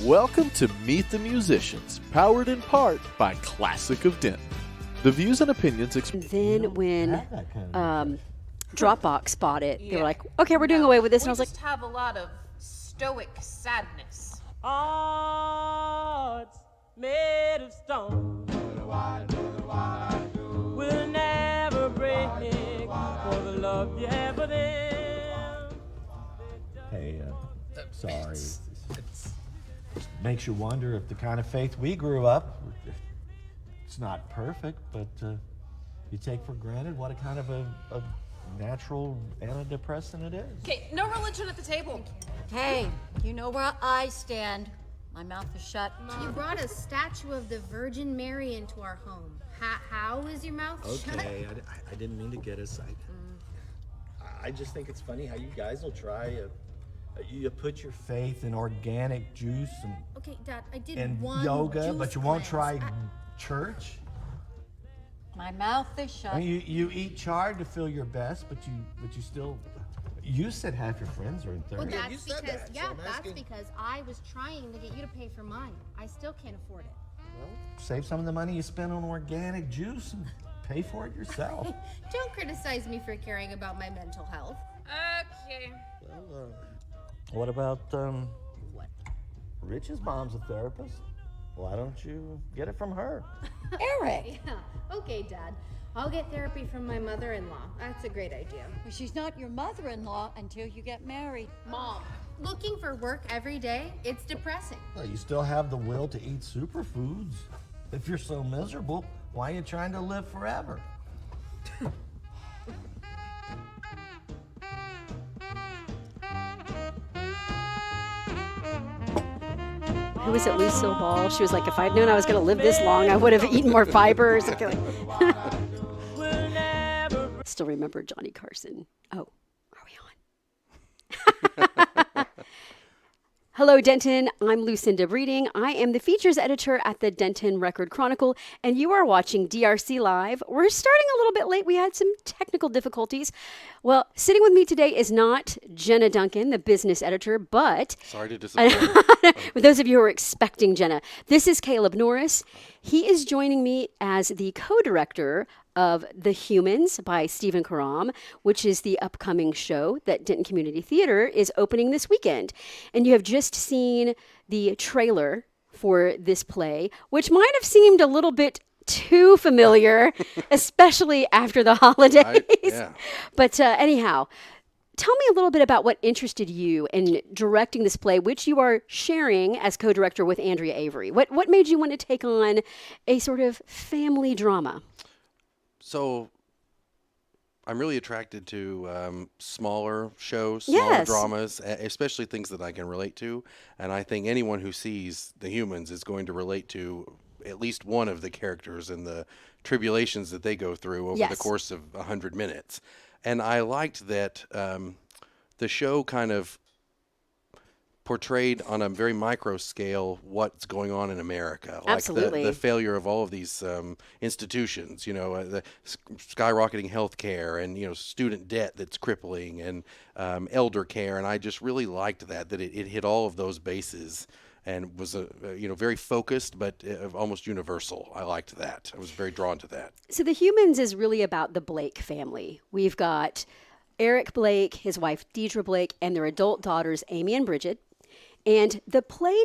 Welcome to Meet the Musicians, powered in part by Classic of Denton. The views and opinions Then when Dropbox bought it, they were like, okay, we're doing away with this. And I was like, we just have a lot of stoic sadness. Hearts made of stone will never break for the love you have for them. Hey, sorry. It makes you wonder if the kind of faith we grew up, it's not perfect, but you take for granted what a kind of a natural antidepressant it is. Okay, no religion at the table. Hey, you know where I stand. My mouth is shut. You brought a statue of the Virgin Mary into our home. How is your mouth shut? Okay, I didn't mean to get us. I just think it's funny how you guys will try. You put your faith in organic juice Okay, Dad, I did and one yoga, juice but you won't cleanse. try church. My mouth is shut. I mean, you eat chard to feel your best, but you still. You said half your friends are in therapy. Well, You that's said because that, so I'm that's asking- because I was trying to get you to pay for mine. I still can't afford it. Well, save some of the money you spend on organic juice and pay for it yourself. Don't criticize me for caring about my mental health. Okay. Well, what about What? Rich's mom's a therapist? Why don't you get it from her? Eric! Yeah. Okay, Dad. I'll get therapy from my mother-in-law. That's a great idea. Well, she's not your mother-in-law until you get married. Mom, looking for work every day, it's depressing. Well, you still have the will to eat superfoods. If you're so miserable, why are you trying to live forever? who was it, Lucille Ball? She was like, if I'd known I was going to live this long, I would have eaten more fiber or something like Still remember Johnny Carson. Oh, are we on? Hello, Denton. I'm Lucinda Breeding. I am the features editor at the Denton Record-Chronicle, and you are watching DRC Live. We're starting a little bit late. We had some technical difficulties. Well, sitting with me today is not Jenna Duncan, the business editor, but... Sorry to disappoint. For those of you who are expecting Jenna, this is Caleb Norris. He is joining me as the co-director of The Humans by Stephen Karam, which is the upcoming show that Denton Community Theatre is opening this weekend. And you have just seen the trailer for this play, which might have seemed a little bit too familiar, especially after the holidays. Right? Yeah. But anyhow, tell me a little bit about what interested you in directing this play, which you are sharing as co-director with Andrea Avery. What made you want to take on a sort of family drama? So I'm really attracted to smaller shows, smaller dramas, especially things that I can relate to. And I think anyone who sees The Humans is going to relate to at least one of the characters and the tribulations that they go through over the course of 100 minutes. And I liked that the show kind of portrayed on a very micro scale what's going on in America. Absolutely. Like the failure of all of these institutions, the skyrocketing health care and, student debt that's crippling and elder care. And I just really liked that it hit all of those bases and was, very focused, but almost universal. I liked that. I was very drawn to that. So The Humans is really about the Blake family. We've got Eric Blake, his wife Deidre Blake, and their adult daughters, Amy and Bridget. And the play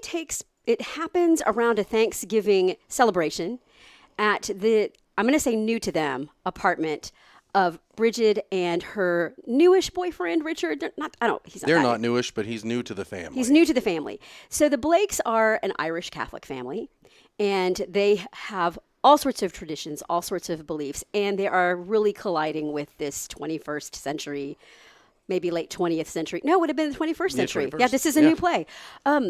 happens around a Thanksgiving celebration at the, I'm going to say new to them, apartment of Bridget and her newish boyfriend, Richard. They're not newish, but he's new to the family. He's new to the family. So the Blakes are an Irish Catholic family, and they have all sorts of traditions, all sorts of beliefs, and they are really colliding with this 21st century, maybe late 20th century. No, it would have been the 21st century. 21st. Yeah, this is a new play. Tell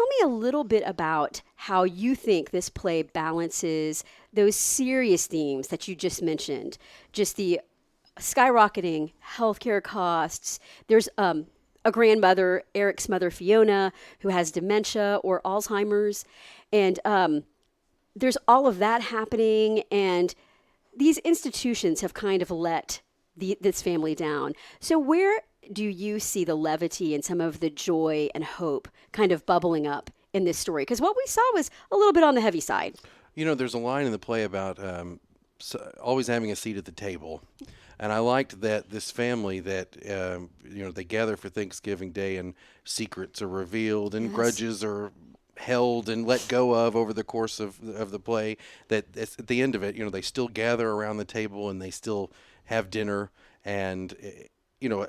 me a little bit about how you think this play balances those serious themes that you just mentioned, just the skyrocketing healthcare costs. There's a grandmother, Eric's mother, Fiona, who has dementia or Alzheimer's, and there's all of that happening, and these institutions have kind of let this family down. So where do you see the levity and some of the joy and hope kind of bubbling up in this story? Because what we saw was a little bit on the heavy side. You know, there's a line in the play about always having a seat at the table. And I liked that this family that, they gather for Thanksgiving Day and secrets are revealed and grudges are held and let go of over the course of the play, that at the end of it, they still gather around the table and they still have dinner. And,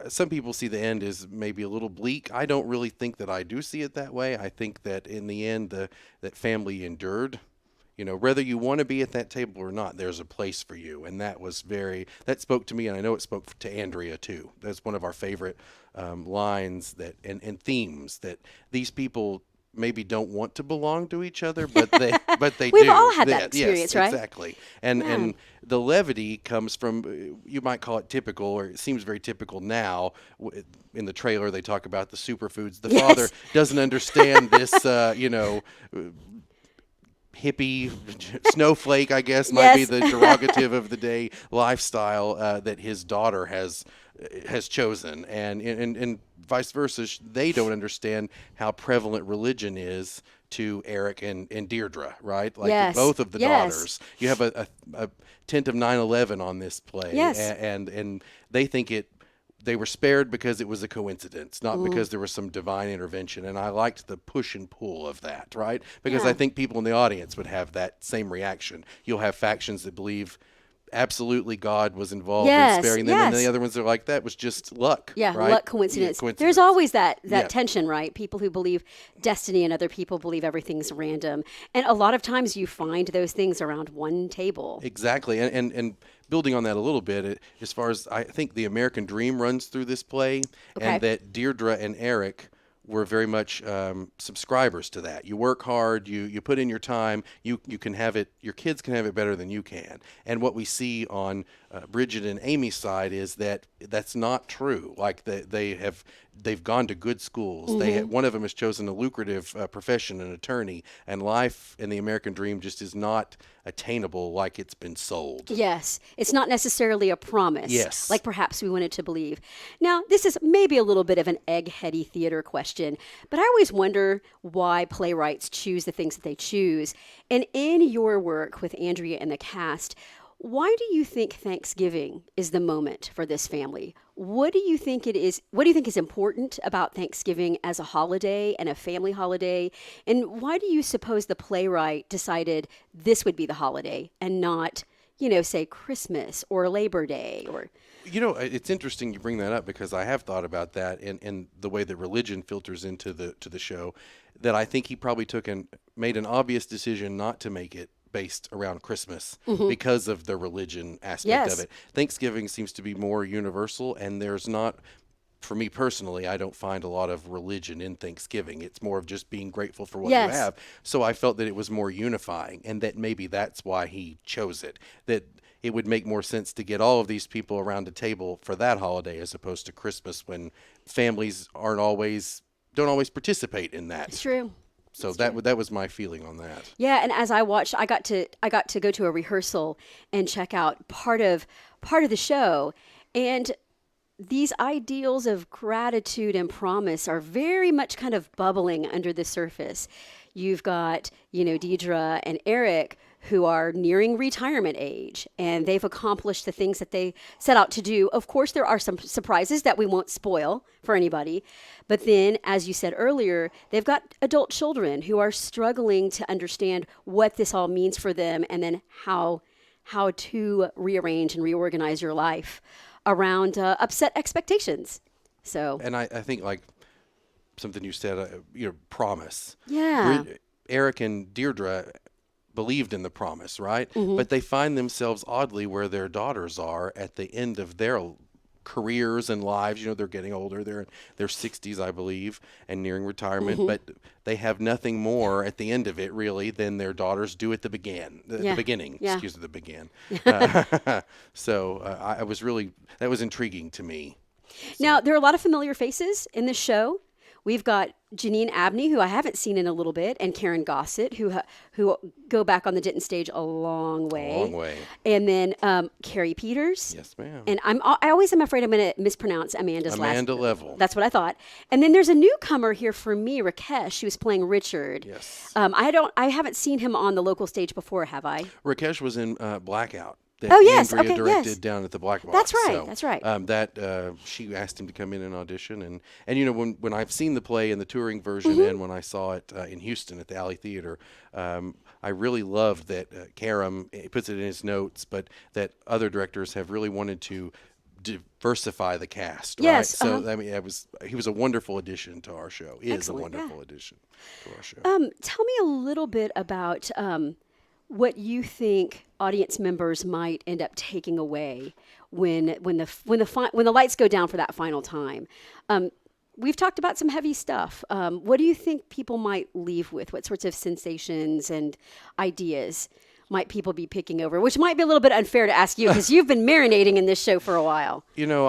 some people see the end as maybe a little bleak. I don't really think that I do see it that way. I think that in the end, that family endured. Whether you want to be at that table or not, there's a place for you. And that spoke to me, and I know it spoke to Andrea too. That's one of our favorite lines and themes, that these people maybe don't want to belong to each other, but they do. We've all had that experience, yes, right? Exactly. And the levity comes from, you might call it typical, or it seems very typical now. In the trailer, they talk about the superfoods. The father doesn't understand this, hippie snowflake, I guess, might be the derogative of the day lifestyle that his daughter has chosen, and vice versa. They don't understand how prevalent religion is to Eric and Deirdre, right? Like both of the daughters. You have a tint of 9/11 on this play, and they think they were spared because it was a coincidence, not because there was some divine intervention. And I liked the push and pull of that, right? Because I think people in the audience would have that same reaction. You'll have factions that believe absolutely God was involved in sparing them, and the other ones are like, that was just luck. Yeah, right? luck, coincidence. There's always that tension, right? People who believe destiny and other people believe everything's random. And a lot of times you find those things around one table. Exactly. And building on that a little bit, as far as I think the American dream runs through this play, and that Deirdre and Eric were very much subscribers to that. You work hard, you put in your time, you can have it, your kids can have it better than you can. And what we see on Bridget and Amy's side is that that's not true. Like they've gone to good schools. One of them has chosen a lucrative profession, an attorney, and life in the American dream just is not attainable like it's been sold. Yes. It's not necessarily a promise. Yes. Like perhaps we wanted to believe. Now, this is maybe a little bit of an eggheady theater question, but I always wonder why playwrights choose the things that they choose. And in your work with Andrea and the cast, why do you think Thanksgiving is the moment for this family? What do you think it is? What do you think is important about Thanksgiving as a holiday and a family holiday? And why do you suppose the playwright decided this would be the holiday and not, say Christmas or Labor Day or... It's interesting you bring that up, because I have thought about that and the way that religion filters into the show, that I think he probably took and made an obvious decision not to make it based around Christmas because of the religion aspect of it. Thanksgiving seems to be more universal, and there's not, for me personally, I don't find a lot of religion in Thanksgiving. It's more of just being grateful for what you have. So I felt that it was more unifying, and that maybe that's why he chose it. That it would make more sense to get all of these people around a table for that holiday as opposed to Christmas, when families don't always participate in that. It's true. So that was my feeling on that. Yeah, and as I watched, I got to go to a rehearsal and check out part of the show, and these ideals of gratitude and promise are very much kind of bubbling under the surface. You've got, Deirdre and Eric, who are nearing retirement age, and they've accomplished the things that they set out to do. Of course, there are some surprises that we won't spoil for anybody. But then, as you said earlier, they've got adult children who are struggling to understand what this all means for them, and then how to rearrange and reorganize your life around upset expectations. So, and I think, like something you said, promise. Yeah. Eric and Deirdre believed in the promise, right? But they find themselves oddly where their daughters are at the end of their careers and lives. They're getting older. They're in their 60s, I believe, and nearing retirement. But they have nothing more at the end of it, really, than their daughters do at the beginning. Yeah. Excuse me, the begin. So that was intriguing to me. Now, there are a lot of familiar faces in this show. We've got Janine Abney, who I haven't seen in a little bit, and Karen Gossett, who go back on the Denton stage a long way. Long way. And then Carrie Peters. Yes, ma'am. And I always am afraid I'm going to mispronounce Amanda's last name. Amanda Level. That's what I thought. And then there's a newcomer here for me, Rakesh, who's playing Richard. Yes. I haven't seen him on the local stage before, have I? Rakesh was in Blackout. That yes. Andrea Okay, directed yes. down at the Black Box. That's right. So, That's right. She asked him to come in and audition, and you know when I've seen the play in the touring version and when I saw it in Houston at the Alley Theater, I really loved that Karam puts it in his notes, but that other directors have really wanted to diversify the cast. Yes. Right? So I mean, he was a wonderful addition to our show. Is Excellent, a wonderful addition to our show. Tell me a little bit about what you think audience members might end up taking away when the lights go down for that final time. We've talked about some heavy stuff. What do you think people might leave with? What sorts of sensations and ideas might people be picking over? Which might be a little bit unfair to ask you because you've been marinating in this show for a while. You know,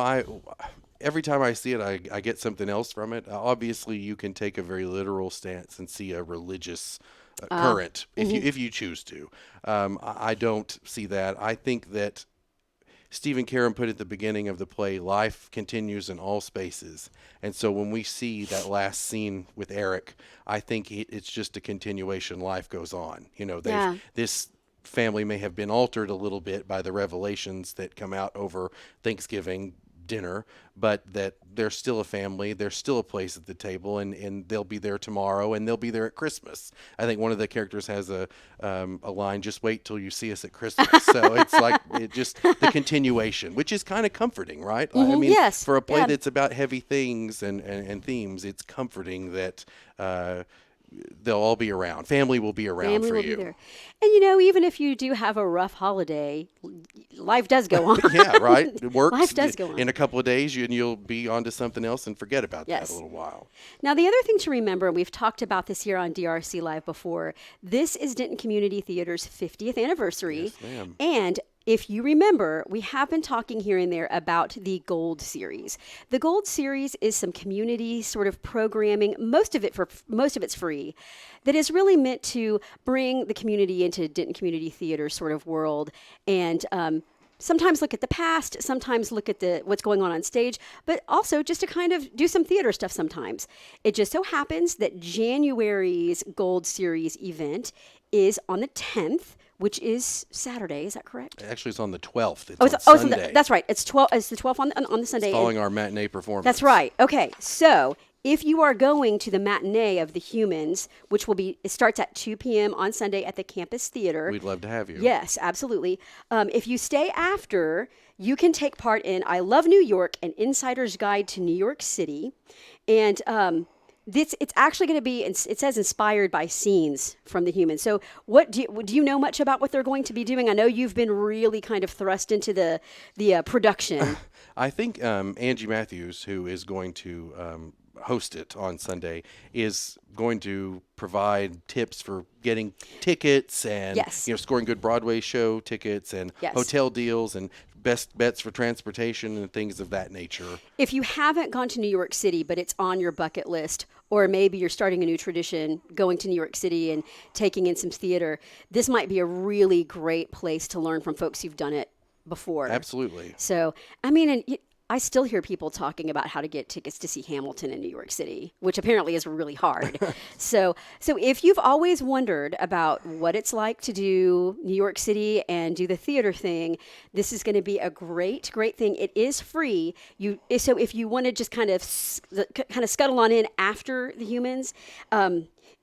every time I see it, I get something else from it. Obviously, you can take a very literal stance and see a religious current if you choose to. I don't see that. I think that Stephen Karam put at the beginning of the play, life continues in all spaces. And so when we see that last scene with Eric, I think it's just a continuation. Life goes on. You know, this family may have been altered a little bit by the revelations that come out over Thanksgiving dinner, but that they're still a family, there's still a place at the table, and they'll be there tomorrow, and they'll be there at Christmas. I think one of the characters has a line, just wait till you see us at Christmas. So it's like just the continuation, which is kind of comforting, right? I mean, yes. for a play that's about heavy things and themes, it's comforting that they'll all be around. Family will be around Family for will you. be there. And you know, even if you do have a rough holiday, life does go on. Yeah, right. It works. Life does go on. In a couple of days, you'll be on to something else and forget about Yes. that a little while. Now, the other thing to remember, and we've talked about this here on DRC Live before, this is Denton Community Theater's 50th anniversary. Yes, ma'am. And if you remember, we have been talking here and there about the Gold Series. The Gold Series is some community sort of programming, most of it's free, that is really meant to bring the community into Denton Community Theater sort of world and sometimes look at the past, sometimes look at what's going on stage, but also just to kind of do some theater stuff sometimes. It just so happens that January's Gold Series event is on the 10th, which is Saturday. Is that correct? Actually, it's on the 12th. It's on Sunday. That's right. It's the 12th on the Sunday. It's following our matinee performance. That's right. Okay, so if you are going to the matinee of The Humans, which it starts at 2 p.m. on Sunday at the Campus Theater. We'd love to have you. Yes, absolutely. If you stay after, you can take part in I Love New York, an Insider's Guide to New York City. And it's actually going to be, it says inspired by scenes from The Humans. So do you know much about what they're going to be doing? I know you've been really kind of thrust into the production. I think Angie Matthews, who is going to host it on Sunday, is going to provide tips for getting tickets and scoring good Broadway show tickets and hotel deals and best bets for transportation and things of that nature. If you haven't gone to New York City, but it's on your bucket list, or maybe you're starting a new tradition, going to New York City and taking in some theater, this might be a really great place to learn from folks who've done it before. Absolutely. So, I mean, I still hear people talking about how to get tickets to see Hamilton in New York City, which apparently is really hard. So if you've always wondered about what it's like to do New York City and do the theater thing, this is going to be a great thing. It is free. So if you want to just kind of scuttle on in after The Humans,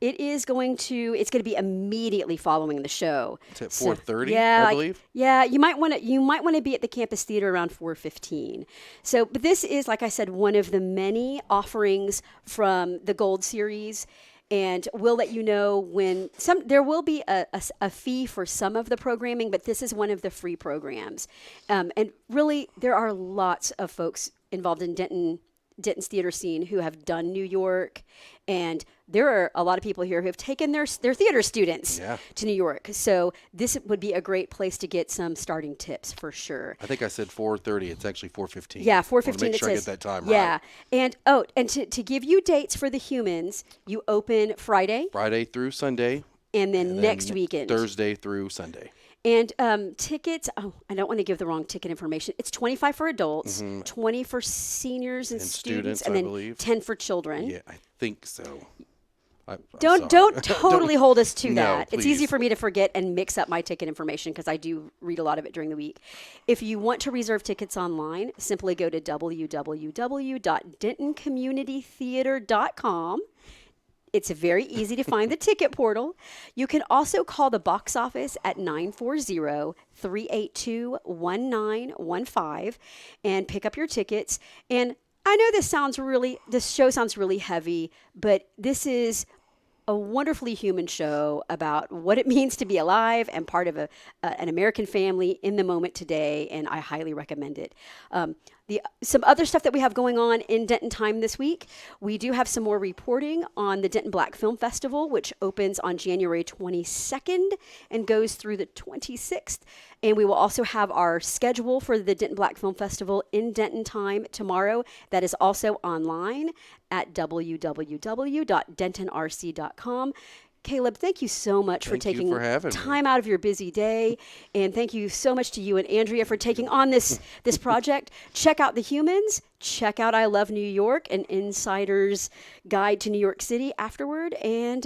it's going to be immediately following the show. It's at 4:30, I believe. Yeah, you might want to be at the Campus Theater around 4:15. So, but this is, like I said, one of the many offerings from the Gold Series, and we'll let you know when there will be a fee for some of the programming, but this is one of the free programs. And really, there are lots of folks involved in Denton Denton's theater scene who have done New York, and there are a lot of people here who have taken their theater students to New York. So this would be a great place to get some starting tips for sure. I think I said 4:30. It's actually 4:15. Yeah, 4:15. Make sure I get that time right. right. And to give you dates for the Humans, you open Friday through Sunday, and then next weekend Thursday through Sunday. And tickets, I don't want to give the wrong ticket information. It's $25 for adults, $20 for seniors and students, and then $10 for children. Yeah, I think so. Don't totally hold us to that. No, it's easy for me to forget and mix up my ticket information because I do read a lot of it during the week. If you want to reserve tickets online, simply go to www.dentoncommunitytheatre.com. It's very easy to find the ticket portal. You can also call the box office at 940-382-1915 and pick up your tickets. And I know this show sounds really heavy, but this is a wonderfully human show about what it means to be alive and part of an American family in the moment today, and I highly recommend it. Some other stuff that we have going on in Denton Time this week, we do have some more reporting on the Denton Black Film Festival, which opens on January 22nd and goes through the 26th. And we will also have our schedule for the Denton Black Film Festival in Denton Time tomorrow. That is also online at www.dentonrc.com. Caleb, thank you so much for taking time out of your busy day. And thank you so much to you and Andrea for taking on this project. Check out The Humans. Check out I Love New York, an insider's guide to New York City afterward. And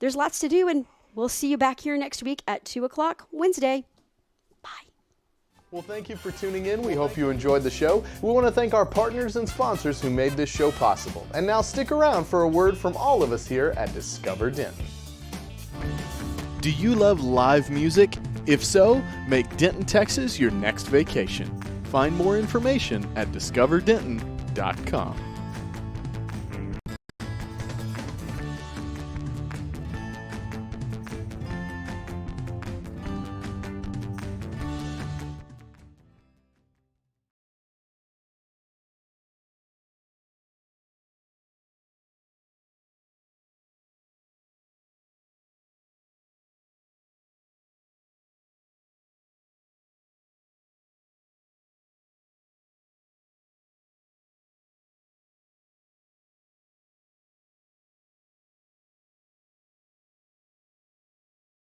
there's lots to do. And we'll see you back here next week at 2 o'clock Wednesday. Bye. Well, thank you for tuning in. We hope you enjoyed the show. We want to thank our partners and sponsors who made this show possible. And now stick around for a word from all of us here at Discover Denton. Do you love live music? If so, make Denton, Texas your next vacation. Find more information at discoverdenton.com.